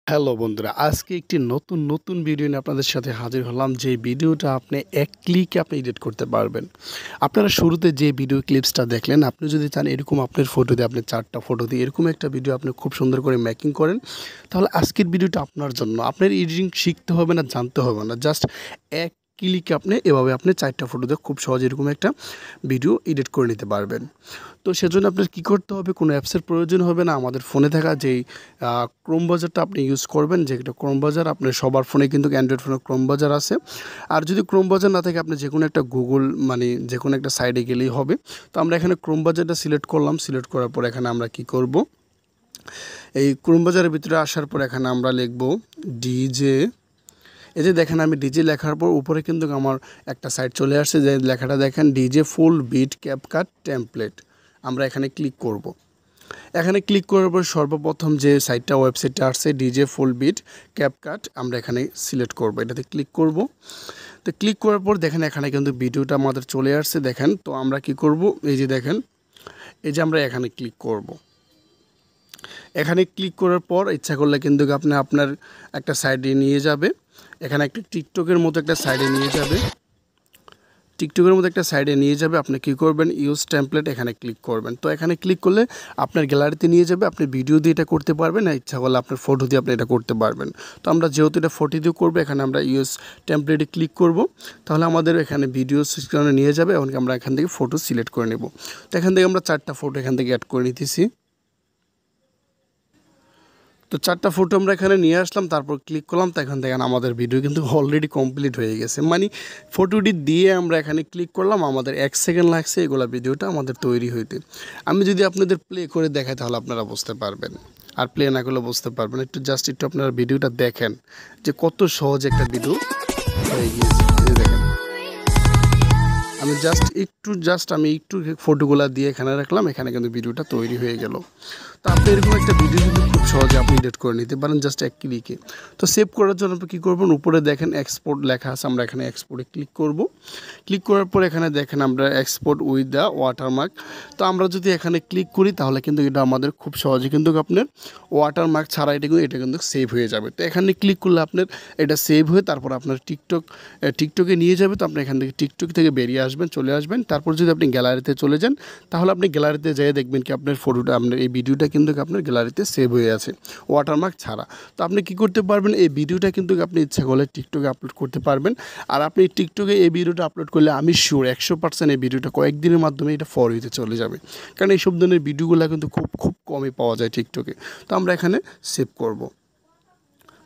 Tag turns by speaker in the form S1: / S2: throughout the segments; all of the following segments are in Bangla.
S1: হ্যালো বন্ধুরা, আজকে একটি নতুন ভিডিও নিয়ে আপনাদের সাথে হাজির হলাম। যে ভিডিওটা আপনি এক ক্লিকে আপনি এডিট করতে পারবেন। আপনারা শুরুতে যে ভিডিও ক্লিপসটা দেখলেন, আপনি যদি চান এরকম আপনার ফটো দিয়ে আপনি 4টা ফটো দিয়ে এরকম একটা ভিডিও আপনি খুব সুন্দর করে মেকিং করেন, তাহলে আজকের ভিডিওটা আপনার জন্য। আপনার এডিটিং শিখতে হবে না, জানতে হবে না, জাস্ট এক ক্লিকে আপনি এভাবে আপনি 4টা ফটো দিয়ে খুব সহজে এরকম একটা ভিডিও এডিট করে নিতে পারবেন। তো সেজন্য আপনার কী করতে হবে, কোনো অ্যাপসের প্রয়োজন হবে না। আমাদের ফোনে থাকা যেই ক্রোম ব্রাউজারটা আপনি ইউজ করবেন, যেটা ক্রোম ব্রাউজার আপনার সবার ফোনে কিন্তু অ্যান্ড্রয়েড ফোনে ক্রোম ব্রাউজার আছে। আর যদি ক্রোম ব্রাউজার না থাকে, আপনি যে কোনো একটা গুগল যে কোনো একটা সাইটে গেলেই হবে। তো আমরা এখানে ক্রোম ব্রাউজারটা সিলেক্ট করলাম। সিলেক্ট করার পর এখানে আমরা কি করব, এই ক্রোম ব্রাউজারের ভিতরে আসার পর এখানে আমরা লিখব ডিজে। এই যে দেখেন, আমি ডিজে লেখার পর উপরে কিন্তু আমার একটা সাইট চলে আসছে, যে লেখাটা দেখেন DJ full beat CapCut template. আমরা এখানে ক্লিক করব। এখানে ক্লিক করার পর সর্বপ্রথম যে সাইটটা ওয়েবসাইটটা আসছে ডিজে ফুল বিট ক্যাপকাট, আমরা এখানে সিলেক্ট করব, এটাতে ক্লিক করব। তো ক্লিক করার পর দেখেন এখানে কিন্তু ভিডিওটা আমাদের চলে আসছে দেখেন। তো আমরা কি করব, এই যে দেখেন, এই যে আমরা এখানে ক্লিক করব। এখানে ক্লিক করার পর ইচ্ছা করলে কিন্তু আপনি আপনার একটা সাইডে নিয়ে যাবে। এখানে একটা টিকটকের মতো একটা সাইডে নিয়ে যাবে। আপনি কী করবেন, ইউজ টেমপ্লেট, এখানে ক্লিক করবেন। তো এখানে ক্লিক করলে আপনার গ্যালারিতে নিয়ে যাবে। আপনি ভিডিও দিয়ে এটা করতে পারবেন, আর ইচ্ছা করলে আপনার ফটো দিয়ে আপনি এটা করতে পারবেন। তো আমরা যেহেতু এটা ফটো দিয়ে করবো, এখানে আমরা ইউজ টেমপ্লেটে ক্লিক করব। তাহলে আমাদের এখানে ভিডিও সেকশনে নিয়ে যাবে। এমনকি আমরা এখান থেকে ফটো সিলেক্ট করে নেব। তো এখান থেকে আমরা 4টা ফটো এখান থেকে অ্যাড করে নিতেছি। তো 4টা ফটো আমরা এখানে নিয়ে আসলাম, তারপর ক্লিক করলাম। তো এখান থেকে আমাদের ভিডিও কিন্তু অলরেডি কমপ্লিট হয়ে গেছে। ফটোটি দিয়ে আমরা এখানে ক্লিক করলাম, আমাদের 1 সেকেন্ড লাগছে এগুলা ভিডিওটা আমাদের তৈরি হইতে। আমি যদি আপনাদের প্লে করে দেখাই তাহলে আপনারা বুঝতে পারবেন, আর প্লে না করলে বুঝতে পারবেন। একটু আপনারা ভিডিওটা দেখেন যে কত সহজ একটা ভিডিও হয়ে গিয়েছে। দেখেন, আমি একটু ফটোগুলা দিয়ে এখানে রাখলাম, এখানে কিন্তু ভিডিওটা তৈরি হয়ে গেল। তো আপনি এরকম একটা ভিডিও কিন্তু খুব সহজে আপনি এডিট করে নিতে পারেন জাস্ট এক ক্লিকে। তো সেভ করার জন্য আপনি কী করবেন, উপরে দেখেন এক্সপোর্ট লেখা আছে, আমরা এখানে এক্সপোর্টে ক্লিক করব। ক্লিক করার পর এখানে দেখেন আমরা এক্সপোর্ট উইথ দ্য ওয়াটারমার্ক। তো আমরা যদি এখানে ক্লিক করি তাহলে কিন্তু এটা আমাদের খুব সহজে কিন্তু আপনার ওয়াটারমার্ক ছাড়া এটা কিন্তু সেভ হয়ে যাবে। তো এখানে ক্লিক করলে আপনার এটা সেভ হয়ে তারপর আপনার টিকটকে নিয়ে যাবে। তো আপনি এখান থেকে টিকটক থেকে বেরিয়ে আসবেন, চলে আসবেন। তারপর যদি আপনি গ্যালারিতে চলে যান, তাহলে আপনি গ্যালারিতে যেয়ে দেখবেন কি আপনার ফটোটা, আপনার এই ভিডিওটা কিন্তু আপনার গ্যালারিতে সেভ হয়ে আছে ওয়াটারমার্ক ছাড়া। তো আপনি কি করতে পারবেন, এই ভিডিওটা কিন্তু আপনি ইচ্ছা করলে টিকটকে আপলোড করতে পারবেন। আর আপনি টিকটকে এই ভিডিওটা আপলোড করলে আমি শিওর 100% এই ভিডিওটা কয়েকদিনের মাধ্যমে এটা ফর হইতে চলে যাবে। কারণ এইসব ধরনের ভিডিওগুলো কিন্তু খুব কমই পাওয়া যায় টিকটকে। তো আমরা এখানে সেভ করব।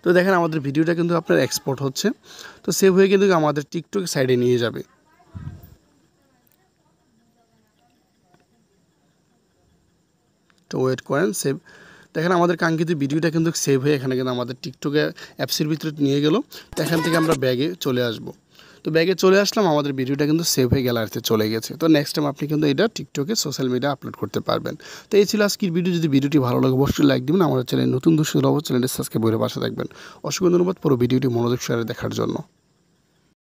S1: তো দেখেন আমাদের ভিডিওটা কিন্তু আপনার এক্সপোর্ট হচ্ছে। তো সেভ হয়ে কিন্তু আমাদের টিকটক সাইডে নিয়ে যাবে। তো ওয়েট করেন, সেভ। দেখেন আমাদের কাঙ্ক্ষিত ভিডিওটা কিন্তু সেভ হয়ে এখানে কিন্তু আমাদের টিকটকে অ্যাপসের ভিতরে নিয়ে গেল। তো এখান থেকে আমরা ব্যাগে চলে আসব। তো ব্যাগে চলে আসলাম, আমাদের ভিডিওটা কিন্তু সেভ হয়ে গ্যালারিতে চলে গেছে। তো নেক্সট টাইম আপনি কিন্তু এটা টিকটকে সোশ্যাল মিডিয়া আপলোড করতে পারবেন। তো এই ছিল আজকের ভিডিও। যদি ভিডিওটি ভালো লাগে অবশ্যই লাইক দিবেন। আমাদের চ্যানেল নতুন দর্শক চ্যানেলটি সাবস্ক্রাইব করে পাশে থাকবেন। অসংখ্য ধন্যবাদ পুরো ভিডিওটি মনোযোগ সহকারে দেখার জন্য।